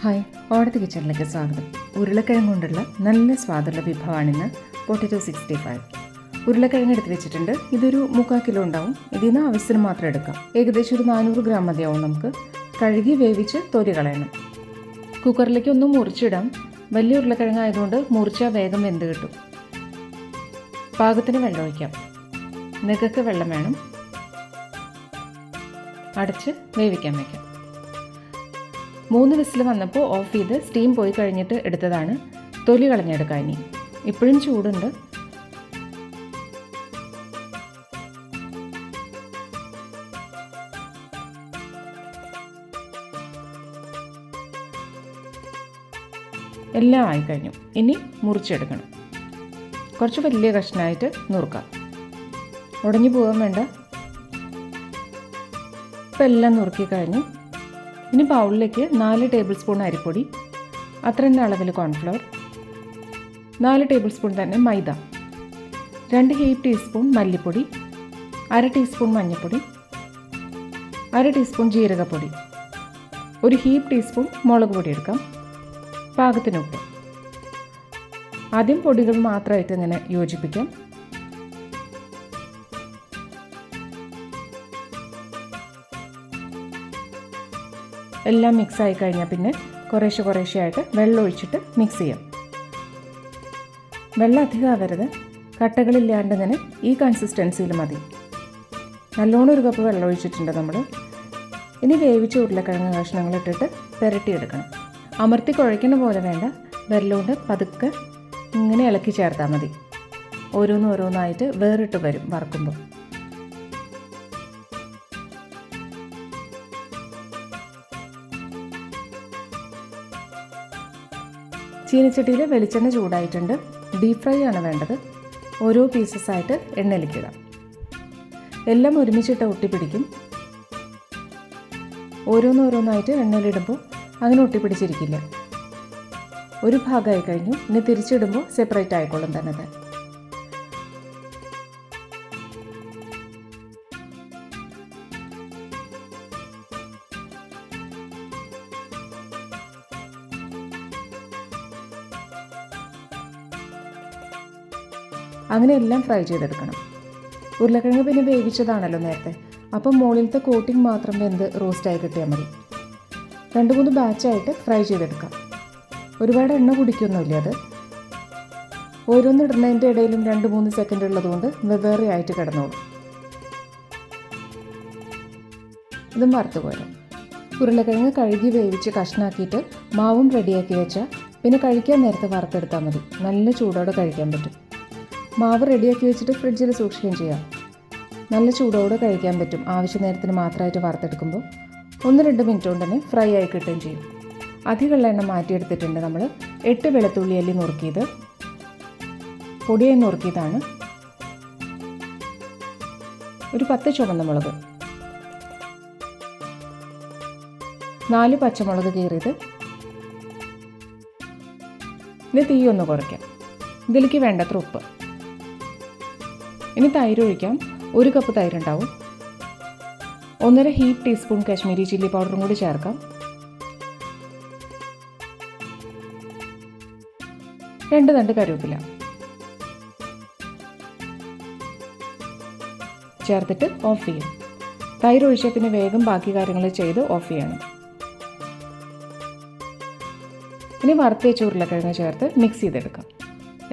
Hi, ഓടത്തെ കിച്ചണിലേക്ക് സ്വാഗതം. ഉരുളക്കിഴങ്ങ് കൊണ്ടുള്ള നല്ല സ്വാദുള്ള വിഭവമാണിന്ന് പൊട്ടറ്റോ 65. ഉരുളക്കിഴങ്ങ് എടുത്ത് വെച്ചിട്ടുണ്ട്. ഇതൊരു 3/4 കിലോ ഉണ്ടാവും. ഇതിൽ നിന്ന് ആവശ്യത്തിന് മാത്രം എടുക്കാം. ഏകദേശം ഒരു 400 ഗ്രാം മതിയാവും. നമുക്ക് കഴുകി വേവിച്ച് തൊലി കളയണം. കുക്കറിലേക്ക് ഒന്ന് മുറിച്ചിടാം. വലിയ ഉരുളക്കിഴങ്ങ് ആയതുകൊണ്ട് മുറിച്ചാൽ വേഗം വെന്ത് കിട്ടും. പാകത്തിന് വെള്ളം ഒഴിക്കാം. നെകക്ക് വെള്ളം വേണം. അടച്ച് വേവിക്കാൻ വയ്ക്കാം. 3 വിസിൽ വന്നപ്പോൾ ഓഫ് ചെയ്ത് സ്റ്റീം പോയി കഴിഞ്ഞിട്ട് എടുത്തതാണ്. തൊലി കളഞ്ഞെടുക്കാം. ഇനി ഇപ്പോഴും ചൂടുണ്ട്. എല്ലാം ആയിക്കഴിഞ്ഞു. ഇനി മുറിച്ചെടുക്കണം. കുറച്ച് വലിയ കഷ്ണമായിട്ട് നുറുക്കാം. ഉടഞ്ഞു പോകാൻ വേണ്ട. ഇപ്പം എല്ലാം നുറുക്കി കഴിഞ്ഞു. ഇനി ബൗളിലേക്ക് 4 ടേബിൾ സ്പൂൺ അരിപ്പൊടി, അത്ര തന്നെ അളവിൽ കോൺഫ്ലവർ, 4 ടേബിൾ സ്പൂൺ തന്നെ മൈദ, 2 ഹീപ്പ് ടീസ്പൂൺ മല്ലിപ്പൊടി, 1/2 ടീസ്പൂൺ മഞ്ഞൾപ്പൊടി, 1/2 ടീസ്പൂൺ ജീരകപ്പൊടി, 1 ഹീപ്പ് ടീസ്പൂൺ മുളക് പൊടി എടുക്കാം. പാകത്തിന് ഉപ്പ്. ആദ്യം പൊടികൾ മാത്രമായിട്ട് ഇങ്ങനെ യോജിപ്പിക്കാം. എല്ലാം മിക്സ് ആയി കഴിഞ്ഞാൽ പിന്നെ കുറേശ്ശെ ആയിട്ട് വെള്ളം ഒഴിച്ചിട്ട് മിക്സ് ചെയ്യാം. വെള്ളം അധികം ആവരുത്. കട്ടകളില്ലാണ്ട് ഇങ്ങനെ ഈ കൺസിസ്റ്റൻസിയിൽ മതി. നല്ലോണം 1 കപ്പ് വെള്ളം ഒഴിച്ചിട്ടുണ്ട് നമ്മൾ. ഇനി വേവിച്ച ഉരുളക്കിഴങ്ങ് കഷ്ണങ്ങളിട്ടിട്ട് പുരട്ടിയെടുക്കണം. അമർത്തി കുഴയ്ക്കുന്ന പോലെ വേണ്ട. വെള്ളമുണ്ട് പതുക്കെ ഇങ്ങനെ ഇളക്കി ചേർത്താൽ മതി. ഓരോന്നായിട്ട് വേറിട്ട് വരും വറക്കുമ്പോൾ. ചീനച്ചട്ടിയിൽ വെളിച്ചെണ്ണ ചൂടായിട്ടുണ്ട്. ഡീപ് ഫ്രൈ ആണ് വേണ്ടത്. ഓരോ പീസസ് ആയിട്ട് എണ്ണയിലേക്കിടാം. എല്ലാം ഒരുമിച്ചിട്ട് ഒട്ടിപ്പിടിക്കും. ഓരോന്നായിട്ട് എണ്ണയിലിടുമ്പോൾ അങ്ങനെ ഒട്ടിപ്പിടിച്ചിരിക്കില്ല. ഒരു ഭാഗമായി കഴിഞ്ഞു. ഇനി തിരിച്ചിടുമ്പോൾ സെപ്പറേറ്റ് ആയിക്കോളും തന്നെ. അങ്ങനെ എല്ലാം ഫ്രൈ ചെയ്തെടുക്കണം. ഉരുളക്കിഴങ്ങ് പിന്നെ വേവിച്ചതാണല്ലോ നേരത്തെ. അപ്പം മുകളിലത്തെ കോട്ടിങ് മാത്രം വെന്ത് റോസ്റ്റായി കിട്ടിയാൽ മതി. 2-3 ബാച്ചായിട്ട് ഫ്രൈ ചെയ്തെടുക്കാം. ഒരുപാട് എണ്ണ കുടിക്കൊന്നുമില്ല അത്. ഓരോന്നിടുന്നതിൻ്റെ ഇടയിലും 2-3 സെക്കൻഡ് ഉള്ളതുകൊണ്ട് വെവ്വേറെ ആയിട്ട് കിടന്നോളും. ഇതും വറുത്ത് പോരാം. ഉരുളക്കിഴങ്ങ് കഴുകി വേവിച്ച് കഷ്ണാക്കിയിട്ട് മാവും റെഡിയാക്കി വെച്ചാൽ പിന്നെ കഴിക്കാൻ നേരത്തെ വറുത്തെടുത്താൽ മതി. നല്ല ചൂടോടെ കഴിക്കാൻ പറ്റും. മാവ് റെഡിയാക്കി വെച്ചിട്ട് ഫ്രിഡ്ജിൽ സൂക്ഷിക്കുകയും ചെയ്യാം. നല്ല ചൂടോടെ കഴിക്കാൻ പറ്റും. ആവശ്യ നേരത്തിന് മാത്രമായിട്ട് വറുത്തെടുക്കുമ്പോൾ 1-2 മിനിറ്റ് കൊണ്ട് തന്നെ ഫ്രൈ ആയി കിട്ടുകയും ചെയ്യും. അധികമുള്ള എണ്ണ മാറ്റിയെടുത്തിട്ടുണ്ട് നമ്മൾ. 8 വെളുത്തുള്ളി അല്ലി നുറുക്കിയത്, പൊടിയായി നുറുക്കിയതാണ്. ഒരു 10 ചുവന്ന മുളക്, 4 പച്ചമുളക് കീറിയത്. ഇനി തീ ഒന്ന് കുറയ്ക്കാം. ഇതിലേക്ക് വേണ്ടത്ര ഉപ്പ്. ഇനി തൈര് ഒഴിക്കാം. 1 കപ്പ് തൈരുണ്ടാവും. 1.5 ഹീപ്പ് ടീസ്പൂൺ കാശ്മീരി ചില്ലി പൗഡറും കൂടി ചേർക്കാം. 2 തണ്ട് കറിവേപ്പില ചേർത്തിട്ട് ഓഫ് ചെയ്യും. തൈര് ഒഴിച്ചാൽ പിന്നെ വേഗം ബാക്കി കാര്യങ്ങൾ ചെയ്ത് ഓഫ് ചെയ്യണം. ഇനി വറുത്ത് വെച്ച ഉരുളക്കിഴങ്ങ് ചേർത്ത് മിക്സ് ചെയ്തെടുക്കാം.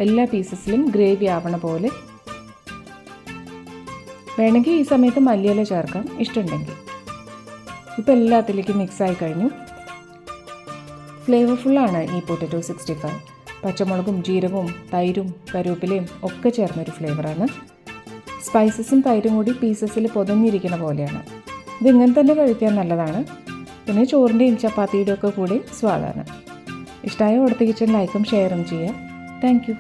എല്ലാ പീസസിലും ഗ്രേവി ആവണ പോലെ. വേണമെങ്കിൽ ഈ സമയത്ത് മല്ലിയില ചേർക്കാം ഇഷ്ടമുണ്ടെങ്കിൽ. ഇപ്പോൾ എല്ലാത്തിലേക്കും മിക്സായി കഴിഞ്ഞു. ഫ്ലേവർഫുള്ളാണ് ഈ പൊട്ടറ്റോ 65. പച്ചമുളകും ജീരകവും തൈരും കറിവേപ്പിലയും ഒക്കെ ചേർന്നൊരു ഫ്ലേവറാണ്. സ്പൈസസും തൈരും കൂടി പീസസിൽ പൊതഞ്ഞിരിക്കുന്ന പോലെയാണ്. ഇതിങ്ങനെ തന്നെ കഴിക്കാൻ നല്ലതാണ്. പിന്നെ ചോറിൻ്റെയും ചപ്പാത്തിയുടെയും ഒക്കെ കൂടി സ്വാദാണ്. ഇഷ്ടമായ ഓടത്തെ കിച്ചൺ ലൈക്കും ഷെയറും ചെയ്യാം. Thank you.